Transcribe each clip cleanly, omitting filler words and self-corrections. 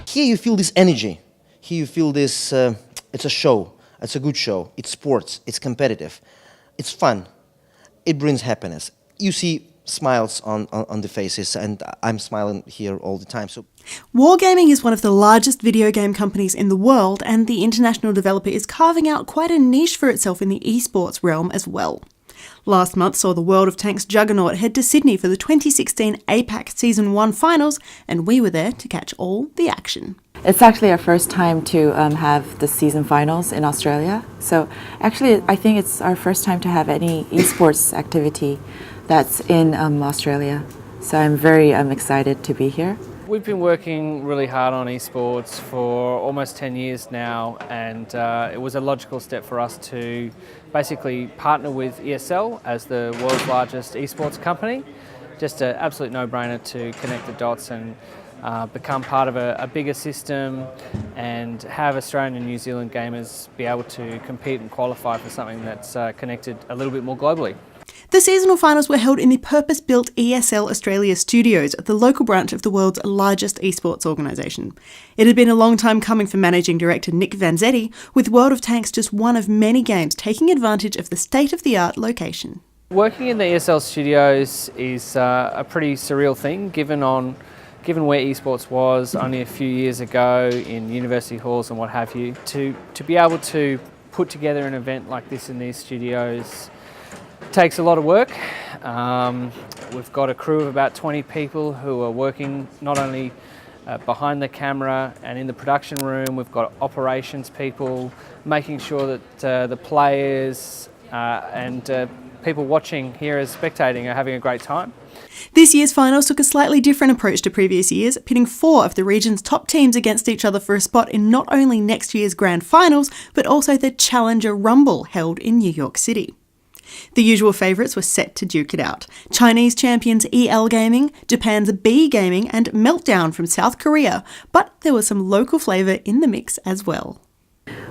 Here you feel this energy. Here you feel this, it's a show. It's a good show. It's sports. It's competitive. It's fun. It brings happiness. You see smiles on the faces, and I'm smiling here all the time. So, Wargaming is one of the largest video game companies in the world, and the international developer is carving out quite a niche for itself in the eSports realm as well. Last month saw the World of Tanks juggernaut head to Sydney for the 2016 APAC Season 1 finals, and we were there to catch all the action. It's actually our first time to have the season finals in Australia. So actually I think it's our first time to have any esports activity that's in Australia. So I'm very excited to be here. We've been working really hard on esports for almost 10 years now, and it was a logical step for us to basically partner with ESL as the world's largest esports company. Just an absolute no-brainer to connect the dots and become part of a bigger system and have Australian and New Zealand gamers be able to compete and qualify for something that's connected a little bit more globally. The seasonal finals were held in the purpose-built ESL Australia studios, the local branch of the world's largest esports organisation. It had been a long time coming for managing director Nick Vanzetti, with World of Tanks just one of many games taking advantage of the state-of-the-art location. Working in the ESL studios is a pretty surreal thing, given where esports was only a few years ago in university halls and what have you. To be able to put together an event like this in these studios takes a lot of work. We've got a crew of about 20 people who are working not only behind the camera and in the production room. We've got operations people making sure that the players and people watching here as spectating are having a great time. This year's finals took a slightly different approach to previous years, pitting 4 of the region's top teams against each other for a spot in not only next year's grand finals, but also the Challenger Rumble held in New York City. The usual favourites were set to duke it out. Chinese champions EL Gaming, Japan's B Gaming and Meltdown from South Korea, but there was some local flavour in the mix as well.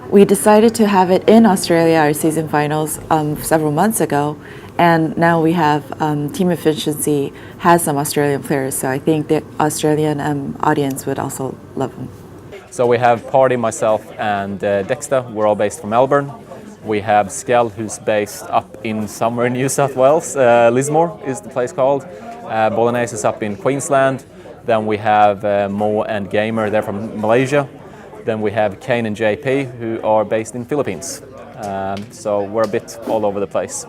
We decided to have it in Australia, our season finals, several months ago, and now we have Team Efficiency has some Australian players, so I think the Australian audience would also love them. So we have Party, myself and Dexter, we're all based from Melbourne. We have Skell, who's based up in somewhere in New South Wales, Lismore is the place called. Bolognese is up in Queensland. Then we have Mo and Gamer, they're from Malaysia. Then we have Kane and JP, who are based in Philippines. So we're a bit all over the place.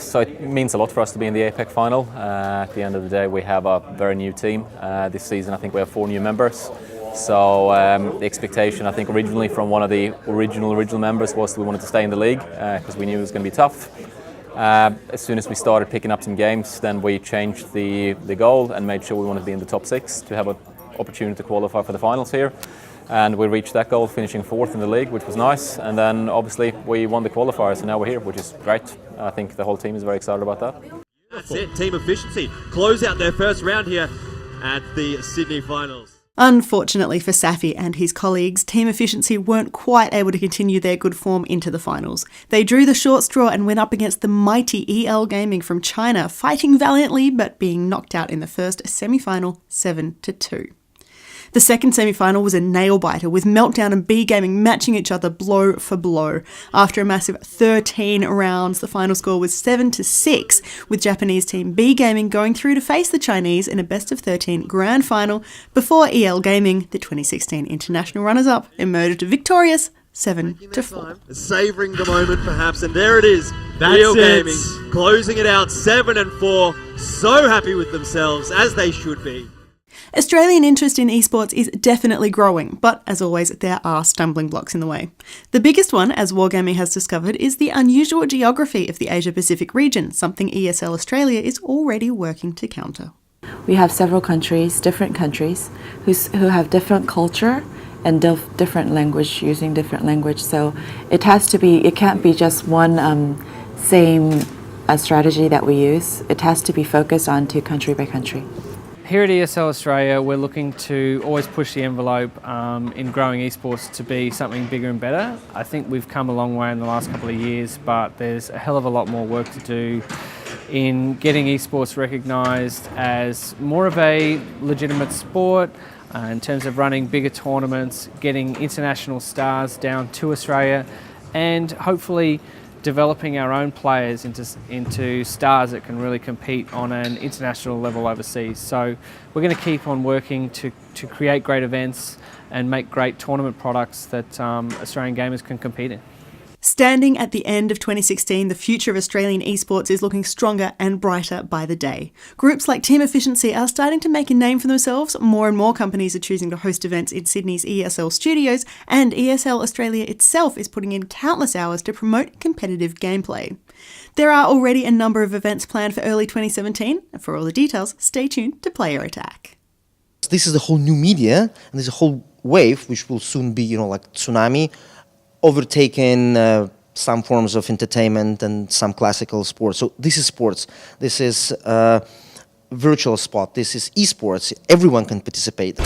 So it means a lot for us to be in the APAC final. At the end of the day, we have a very new team. This season, I think we have 4 new members. So the expectation, I think, originally from one of the original members was that we wanted to stay in the league because we knew it was going to be tough. As soon as we started picking up some games, then we changed the goal and made sure we wanted to be in the top 6 to have an opportunity to qualify for the finals here. And we reached that goal, finishing 4th in the league, which was nice. And then obviously we won the qualifiers, and now we're here, which is great. I think the whole team is very excited about that. That's it, Team Efficiency close out their first round here at the Sydney Finals. Unfortunately for Safi and his colleagues, Team Efficiency weren't quite able to continue their good form into the finals. They drew the short straw and went up against the mighty EL Gaming from China, fighting valiantly but being knocked out in the first semi-final 7-2. The second semi-final was a nail-biter, with Meltdown and B Gaming matching each other blow for blow. After a massive 13 rounds, the final score was 7-6, with Japanese team B Gaming going through to face the Chinese in a best-of-13 grand final before EL Gaming, the 2016 international runners-up, emerged victorious 7-4. Savouring the moment perhaps, and there it is. EL Gaming closing it out 7-4. So happy with themselves, as they should be. Australian interest in esports is definitely growing, but as always, there are stumbling blocks in the way. The biggest one, as Wargaming has discovered, is the unusual geography of the Asia-Pacific region, something ESL Australia is already working to counter. We have several countries, different countries, who have different culture and different language, using different language. So it can't be just one same strategy that we use. It has to be focused on to country by country. Here at ESL Australia, we're looking to always push the envelope in growing esports to be something bigger and better. I think we've come a long way in the last couple of years, but there's a hell of a lot more work to do in getting esports recognised as more of a legitimate sport in terms of running bigger tournaments, getting international stars down to Australia, and hopefully developing our own players into stars that can really compete on an international level overseas. So we're going to keep on working to create great events and make great tournament products that Australian gamers can compete in. Standing at the end of 2016, the future of Australian esports is looking stronger and brighter by the day. Groups like Team Efficiency are starting to make a name for themselves. More and more companies are choosing to host events in Sydney's ESL studios, and ESL Australia itself is putting in countless hours to promote competitive gameplay. There are already a number of events planned for early 2017, and for all the details, stay tuned to Player Attack. This is the whole new media, and there's a whole wave which will soon be, like tsunami, overtaken some forms of entertainment and some classical sports. So this is sports. This is virtual sport. This is esports. Everyone can participate.